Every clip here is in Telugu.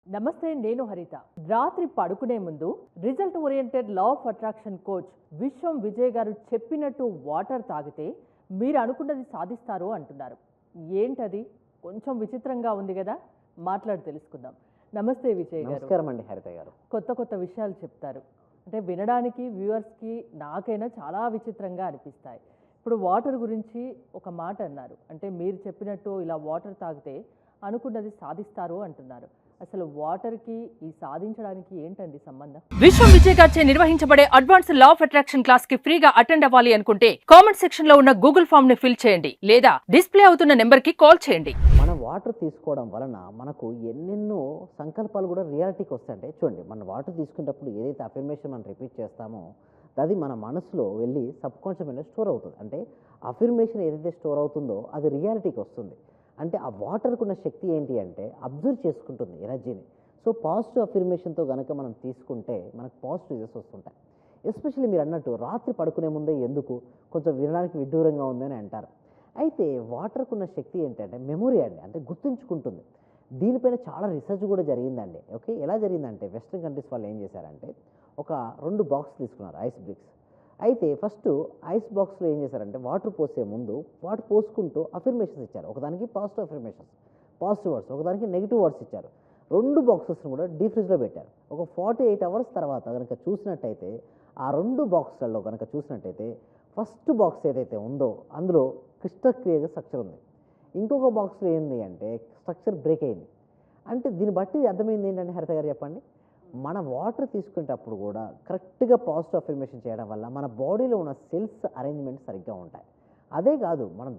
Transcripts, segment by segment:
నమస్తే, నేను హరిత. రాత్రి పడుకునే ముందు result oriented law of attraction coach విశ్వం విజయ్ గారు చెప్పినట్టు వాటర్ తాగితే మీరు అనుకున్నది సాధిస్తారు అంటున్నారు. ఏంటది? కొంచెం విచిత్రంగా ఉంది కదా, మాట్లాడి తెలుసుకుందాం. నమస్తే విజయ్ గారు. నమస్కారం అండి హరిత గారు. కొత్త కొత్త విషయాలు చెప్తారు. అంటే వినడానికి వ్యూవర్స్కి నాకైనా చాలా విచిత్రంగా అనిపిస్తాయి. ఇప్పుడు వాటర్ గురించి ఒక మాట అన్నారు. అంటే మీరు చెప్పినట్టు ఇలా వాటర్ తాగితే అనుకున్నది సాధిస్తారు అంటున్నారు. అసలు వాటర్కి ఈ సాధించడానికి ఏంటండి సంబంధం? విశ్వం విజయ్ గారిచే నిర్వహించబడే advance law of attraction class కి ఫ్రీగా అటెండ్ అవ్వాలి అనుకుంటే కామెంట్ సెక్షన్ లో ఉన్న గూగుల్ ఫామ్ ని ఫిల్ చేయండి, లేదా డిస్ప్లే అవుతున్న నెంబర్ కి కాల్ చేయండి. మనం వాటర్ తీసుకోవడం వలన మనకు ఎన్నెన్నో సంకల్పాలు కూడా రియాలిటీకి వస్తాయంటే చూడండి, మనం వాటర్ తీసుకునేటప్పుడు ఏదైతే అఫర్మేషన్ మనం రిపీట్ చేస్తామో అది మన మనసులో వెళ్ళి సబ్ కాన్షియస్ మైండ్లో స్టోర్ అవుతుంది. అంటే అఫర్మేషన్ ఏదైతే స్టోర్ అవుతుందో అది రియాలిటీకి వస్తుంది. అంటే ఆ వాటర్కు ఉన్న శక్తి ఏంటి అంటే అబ్జర్వ్ చేసుకుంటుంది ఎనర్జీని. సో పాజిటివ్ అఫర్మేషన్తో కనుక మనం తీసుకుంటే మనకు పాజిటివ్ రిజల్ట్స్ వస్తుంటాయి. ఎస్పెషల్లీ మీరు అన్నట్టు రాత్రి పడుకునే ముందే ఎందుకు కొంచెం వినడానికి విడ్డూరంగా ఉందని అంటారు. అయితే వాటర్కు ఉన్న శక్తి ఏంటంటే మెమొరీ అండి, అంటే గుర్తుంచుకుంటుంది. దీనిపైన చాలా రీసెర్చ్ కూడా జరిగిందండి. ఓకే, ఎలా జరిగిందంటే వెస్ట్రన్ కంట్రీస్ వాళ్ళు ఏం చేశారంటే ఒక 2 బాక్స్ తీసుకున్నారు ఐస్ బ్రిక్స్. అయితే ఫస్ట్ ఐస్ బాక్స్లో ఏం చేశారంటే వాటర్ పోసే ముందు వాటర్ పోసుకుంటూ అఫర్మేషన్స్ ఇచ్చారు. ఒకదానికి పాజిటివ్ అఫర్మేషన్స్, పాజిటివ్ వర్డ్స్, ఒకదానికి నెగిటివ్ వర్డ్స్ ఇచ్చారు. 2 బాక్సెస్ని కూడా డీప్ ఫ్రిడ్జ్లో పెట్టారు. ఒక 48 అవర్స్ తర్వాత కనుక చూసినట్టయితే ఆ 2 బాక్స్లలో కనుక చూసినట్టయితే ఫస్ట్ బాక్స్ ఏదైతే ఉందో అందులో క్రిస్టల్ క్లియర్గా స్ట్రక్చర్ ఉంది. ఇంకొక బాక్స్లో ఏంది అంటే స్ట్రక్చర్ బ్రేక్ అయింది. అంటే దీన్ని బట్టి అర్థమైంది ఏంటంటే హరిత గారు చెప్పండి, మన వాటర్ తీసుకునేటప్పుడు కూడా కరెక్ట్గా పాజిటివ్ అఫర్మేషన్ చేయడం వల్ల మన బాడీలో ఉన్న సెల్స్ అరేంజ్మెంట్ సరిగ్గా ఉంటాయి. అదే కాదు, మనం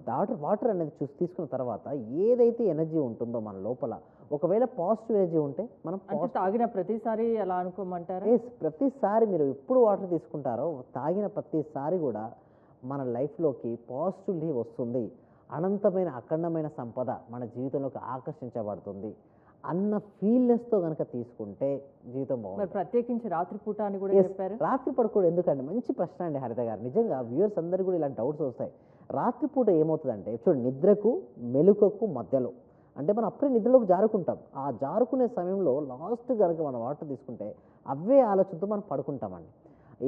వాటర్ అనేది తీసుకున్న తర్వాత ఏదైతే ఎనర్జీ ఉంటుందో మన లోపల ఒకవేళ పాజిటివ్ ఎనర్జీ ఉంటే మనం తాగిన ప్రతిసారి అలా అనుకోమంటారా? ప్రతిసారి మీరు ఎప్పుడు వాటర్ తీసుకుంటారో తాగిన ప్రతిసారి కూడా మన లైఫ్లోకి పాజిటివ్లీ వస్తుంది. అనంతమైన అఖండమైన సంపద మన జీవితంలోకి ఆకర్షించబడుతుంది అన్న ఫీల్నెస్తో కనుక తీసుకుంటే జీవితం బాగుంటుంది. ప్రత్యేకించి రాత్రిపూట అని కూడా చెప్పారు. రాత్రి పడుకోవడం ఎందుకంటే మంచి ప్రశ్న అండి హరిత గారు. నిజంగా వ్యూవర్స్ అందరికీ కూడా ఇలాంటి డౌట్స్ వస్తాయి. రాత్రిపూట ఏమవుతుందంటే చూడండి, నిద్రకు మెలుకకు మధ్యలో అంటే మనం అప్పుడే నిద్రలోకి జారుకుంటాం. ఆ జారుకునే సమయంలో లాస్ట్ కనుక మనం వాటర్ తీసుకుంటే అవే ఆలోచనతో మనం పడుకుంటామండి.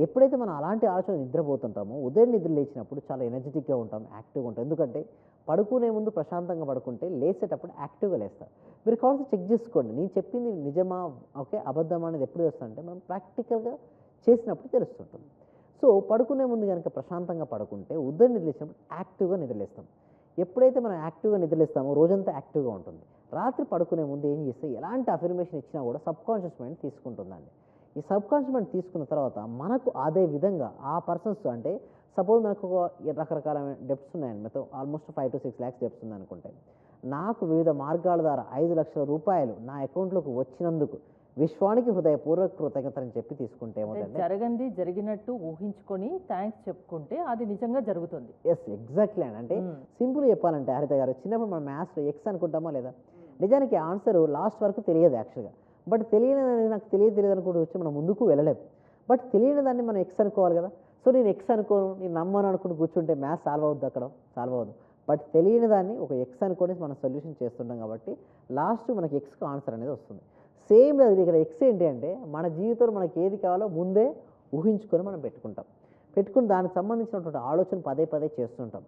ఎప్పుడైతే మనం అలాంటి ఆలోచన నిద్రపోతుంటామో ఉదయం నిద్ర లేచినప్పుడు చాలా ఎనర్జెటిక్గా ఉంటాం, యాక్టివ్గా ఉంటాం. ఎందుకంటే పడుకునే ముందు ప్రశాంతంగా పడుకుంటే లేచేటప్పుడు యాక్టివ్గా లేస్తాం. మీరు కావాల్సి చెక్ చేసుకోండి, నేను చెప్పింది నిజమా ఓకే అబద్ధమా అనేది ఎప్పుడు తెలుస్తుందంటే మనం ప్రాక్టికల్గా చేసినప్పుడు తెలుస్తుంటుంది. సో పడుకునే ముందు కనుక ప్రశాంతంగా పడుకుంటే ఉదయం నిద్రలేసినప్పుడు యాక్టివ్గా నిద్రలేస్తాం. ఎప్పుడైతే మనం యాక్టివ్గా నిద్రలేస్తామో రోజంతా యాక్టివ్గా ఉంటుంది. రాత్రి పడుకునే ముందు ఏం చేస్తే ఎలాంటి అఫర్మేషన్ ఇచ్చినా కూడా సబ్ కాన్షియస్ మైండ్ తీసుకుంటుందండి. ఈ సబ్ కాన్షియస్ మైండ్ తీసుకున్న తర్వాత మనకు అదే విధంగా ఆ పర్సన్స్ అంటే సపోజ్ మనకు ఒక రకరకాల డెప్ట్స్ ఉన్నాయండి, మొత్తం ఆల్మోస్ట్ 5 to 6 lakhs డెప్ట్స్ ఉందనుకుంటే నాకు వివిధ మార్గాల ద్వారా 5 లక్షల రూపాయలు నా అకౌంట్లోకి వచ్చినందుకు విశ్వానికి హృదయపూర్వక కృతజ్ఞతని చెప్పి తీసుకుంటే జరగంది జరిగినట్టు ఊహించుకొని థ్యాంక్స్ చెప్పుకుంటే అది నిజంగా జరుగుతుంది. ఎగ్జాక్ట్లీ అండి. అంటే సింపుల్ చెప్పాలంటే హరిత గారు, చిన్నప్పుడు మనం మ్యాథ్స్లో ఎక్స్ అనుకుంటామా లేదా, నిజానికి ఆన్సర్ లాస్ట్ వరకు తెలియదు యాక్చువల్గా. బట్ తెలియనిదాన్ని నాకు తెలియదు అనుకుంటూ వచ్చి మనం ముందుకు వెళ్ళలేము. బట్ తెలియని దాన్ని మనం ఎక్స్ అనుకోవాలి కదా. సో నేను ఎక్స్ అనుకోను, నేను నమ్మను అనుకుంటూ కూర్చుంటే మ్యాథ్స్ సాల్వ్ అవుద్ది, అక్కడ సాల్వ్ అవ్వదు. బట్ తెలియని దాన్ని ఒక ఎక్స్ అనుకొని మనం సొల్యూషన్ చేస్తుంటాం కాబట్టి లాస్ట్ మనకి ఎక్స్కి ఆన్సర్ అనేది వస్తుంది. సేమ్ అది ఇక్కడ ఎక్స్ ఏంటి అంటే మన జీవితంలో మనకి ఏది కావాలో ముందే ఊహించుకొని మనం పెట్టుకుని దానికి సంబంధించినటువంటి ఆలోచన పదే పదే చేస్తుంటాం.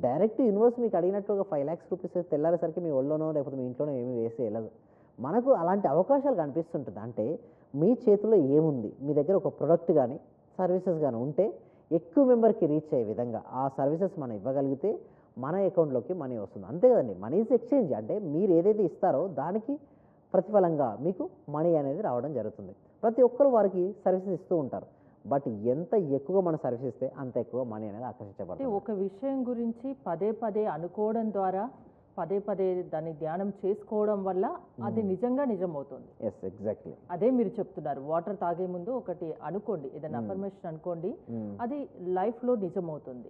డైరెక్ట్ యూనివర్స్ మీకు అడిగినట్టుగా 5 lakhs రూపీస్ తెల్లారేసరికి మీ ఒళ్ళోనో లేకపోతే మీ ఇంట్లోనో ఏమీ వేసి వెళ్ళదు. మనకు అలాంటి అవకాశాలు కనిపిస్తుంటుంది. అంటే మీ చేతిలో ఏముంది, మీ దగ్గర ఒక ప్రొడక్ట్ కానీ సర్వీసెస్ కానీ ఉంటే ఎక్కువ మెంబర్కి రీచ్ అయ్యే విధంగా ఆ సర్వీసెస్ మనం ఇవ్వగలిగితే మన అకౌంట్లోకి మనీ వస్తుంది. అంతే కదండి, మనీ ఈజ్ ఎక్స్చేంజ్. అంటే మీరు ఏదైతే ఇస్తారో దానికి ప్రతిఫలంగా మీకు మనీ అనేది రావడం జరుగుతుంది. ప్రతి ఒక్కరు వారికి సర్వీసెస్ ఇస్తూ ఉంటారు. బట్ ఎంత ఎక్కువగా మనం సర్వీస్ ఇస్తే అంత ఎక్కువ మనీ అనేది ఆకర్షించబడుతుంది. ఒక విషయం గురించి పదే పదే అనుకోవడం ద్వారా పదే పదే దాన్ని ధ్యానం చేసుకోవడం వల్ల అది నిజంగా నిజమవుతుంది. ఎగ్జాక్ట్లీ అదే మీరు చెప్తున్నారు. వాటర్ తాగే ముందు ఒకటి అనుకోండి, ఏదైనా అఫర్మేషన్ అనుకోండి, అది లైఫ్లో నిజమవుతుంది.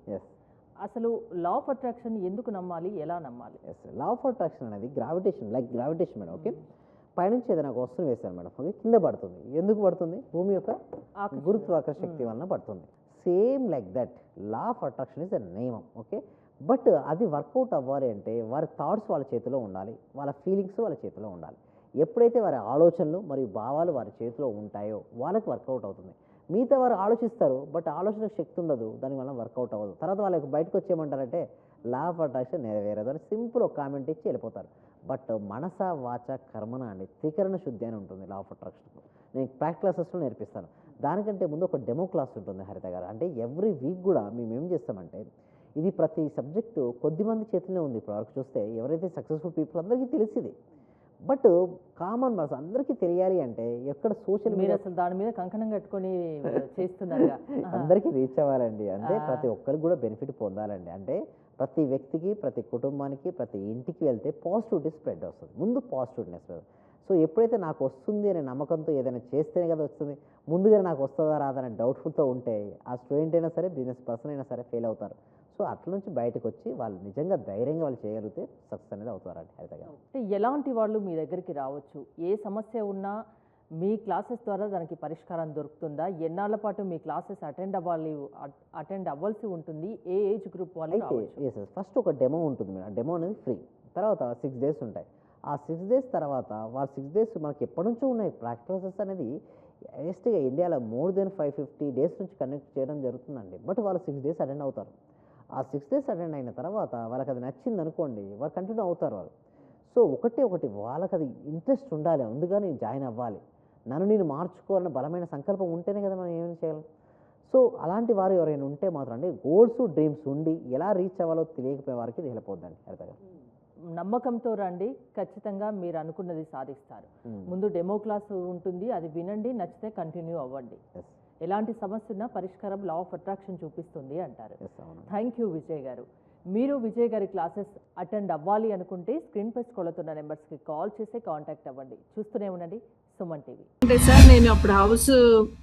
అసలు లా ఆఫ్ అట్రాక్షన్ ఎందుకు నమ్మాలి, ఎలా నమ్మాలి? లా ఆఫ్ అట్రాక్షన్ అనేది gravitation, like gravitation madam. Okay, పైనుంచి ఏదైనా ఒక వస్తువు వేశాను మేడం, ఓకే, కింద పడుతుంది. ఎందుకు పడుతుంది? భూమి యొక్క గురుత్వాకర్షణ శక్తి వలన పడుతుంది. Same like that law of attraction is a నియమం. ఓకే, బట్ అది వర్కౌట్ అవ్వాలి అంటే వారి థాట్స్ వాళ్ళ చేతిలో ఉండాలి, వాళ్ళ ఫీలింగ్స్ వాళ్ళ చేతిలో ఉండాలి. ఎప్పుడైతే వారి ఆలోచనలు మరియు భావాలు వారి చేతిలో ఉంటాయో వాళ్ళకి వర్కౌట్ అవుతుంది. మిగతా వారు ఆలోచిస్తారు, బట్ ఆలోచన శక్తి ఉండదు, దానివల్ల వర్కౌట్ అవ్వదు. తర్వాత వాళ్ళకి బయటకు వచ్చి ఏమంటారంటే లా ఆఫ్ అట్రాక్షన్ నెరవేరదు అని సింపుల్ ఒక కామెంట్ ఇచ్చి వెళ్ళిపోతారు. బట్ మనస వాచ కర్మన అండి త్రికరణ శుద్ధి అని ఉంటుంది లా ఆఫ్ అట్రాక్షన్లో. నేను ప్రాక్టికల్ క్లాసెస్లో నేర్పిస్తాను. దానికంటే ముందు ఒక డెమో క్లాస్ ఉంటుంది హరిత గారు. అంటే ఎవ్రీ వీక్ కూడా మేము ఏం చేస్తామంటే, ఇది ప్రతి సబ్జెక్టు కొద్దిమంది చేతిలో ఉంది. ఇప్పటివరకు చూస్తే ఎవరైతే సక్సెస్ఫుల్ పీపుల్ అందరికీ తెలిసింది, బట్ కామన్ పర్సన్ అందరికీ తెలియాలి అంటే ఎక్కడ సోషల్ మీరు మీడియా అసలు దాని మీద కంకణం కట్టుకొని చేస్తున్నారుగా. అందరికీ రీచ్ అవ్వాలండి. అంటే ప్రతి ఒక్కరికి కూడా బెనిఫిట్ పొందాలండి. అంటే ప్రతి వ్యక్తికి, ప్రతి కుటుంబానికి, ప్రతి ఇంటికి వెళ్తే పాజిటివిటీ స్ప్రెడ్ వస్తుంది. ముందు పాజిటివ్నెస్. సో ఎప్పుడైతే నాకు వస్తుంది అనే నమ్మకంతో ఏదైనా చేస్తేనే కదా వస్తుంది. ముందుగా నాకు వస్తుందా రాదనే డౌట్ఫుల్తో ఉంటే ఆ స్టూడెంట్ అయినా సరే, బిజినెస్ పర్సన్ అయినా సరే ఫెయిల్ అవుతారు. సో అట్ల నుంచి బయటకు వచ్చి వాళ్ళు నిజంగా ధైర్యంగా వాళ్ళు చేయగలిగితే సక్సెస్ అనేది అవుతారండి హరిత గారు. అంటే ఎలాంటి వాళ్ళు మీ దగ్గరికి రావచ్చు? ఏ సమస్య ఉన్నా మీ క్లాసెస్ ద్వారా దానికి పరిష్కారం దొరుకుతుందా? ఎన్నాళ్ళ పాటు మీ క్లాసెస్ అటెండ్ అవ్వాల్సి ఉంటుంది? ఏ ఏజ్ గ్రూప్ వాళ్ళు అయితే రావచ్చు? ఫస్ట్ ఒక డెమో ఉంటుంది మేడం. డెమో అనేది ఫ్రీ. తర్వాత 6 days ఉంటాయి. ఆ 6 days తర్వాత వాళ్ళు 6 days మనకి ఎప్పటి నుంచో ఉన్నాయి. ప్రాక్టీసెస్ అనేది హైయెస్ట్గా ఇండియాలో మోర్ దెన్ 550 days నుంచి కండక్ట్ చేయడం జరుగుతుందండి. బట్ వాళ్ళు 6 days అటెండ్ అవుతారు. ఆ 6 days అటెండ్ అయిన తర్వాత వాళ్ళకి అది నచ్చింది అనుకోండి, వాళ్ళు కంటిన్యూ అవుతారు వాళ్ళు. సో ఒకటి వాళ్ళకి అది ఇంట్రెస్ట్ ఉండాలి, ముందుగా నేను జాయిన్ అవ్వాలి, నన్ను నేను మార్చుకోవాలన్న బలమైన సంకల్పం ఉంటేనే కదా మనం ఏమైనా చేయగలం. సో అలాంటి వారు ఎవరైనా ఉంటే మాత్రం అండి, గోల్స్ డ్రీమ్స్ ఉండి ఎలా రీచ్ అవ్వాలో తెలియకపోయే వారికి ఇది హెల్ప్ అవుతుందండి హరిత గారు. నమ్మకంతో రండి, ఖచ్చితంగా మీరు అనుకున్నది సాధిస్తారు. ముందు డెమో క్లాస్ ఉంటుంది, అది వినండి, నచ్చితే కంటిన్యూ అవ్వండి. ఎస్ ఎలాంటి సమస్య ఉన్నా పరిష్కారం లా ఆఫ్ అట్రాక్షన్ చూపిస్తుంది అంటారు. ఎస్ అవును. థ్యాంక్ యూ విజయ్ గారు. మీరు విజయ్ గారి క్లాసెస్ అటెండ్ అవ్వాలి అనుకుంటే స్క్రీన్ పై స్క్రోల్ అవుతున్న నెంబర్స్కి కాల్ చేసి కాంటాక్ట్ అవ్వండి. చూస్తూనే ఉండండి సుమన్ టీవీ. అంటే సార్ నేను అప్పుడు హౌస్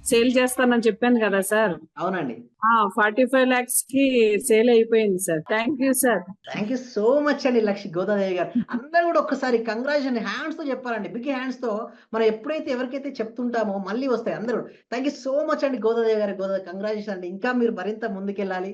సేల్ చేస్తానని చెప్పాను కదా సార్. అవునండి. 45 lakhs కి సేల్ అయిపోయింది sir. Thank you sir. Thank you so much అండి గోదాదేవి గారు. అందరూ కూడా ఒక్కసారి కంగ్రాచులేషన్ హ్యాండ్స్ తో చెప్పాలండి, బిగ్ హ్యాండ్స్ తో. మనం ఎప్పుడైతే ఎవరికైతే చెప్తుంటామో మళ్ళీ వస్తాయి అందరూ. థ్యాంక్ యూ సో మచ్ అండి గోదాదేవి గారు. కంగ్రాచులేషన్ అండి. ఇంకా మీరు మరింత ముందుకెళ్ళాలి.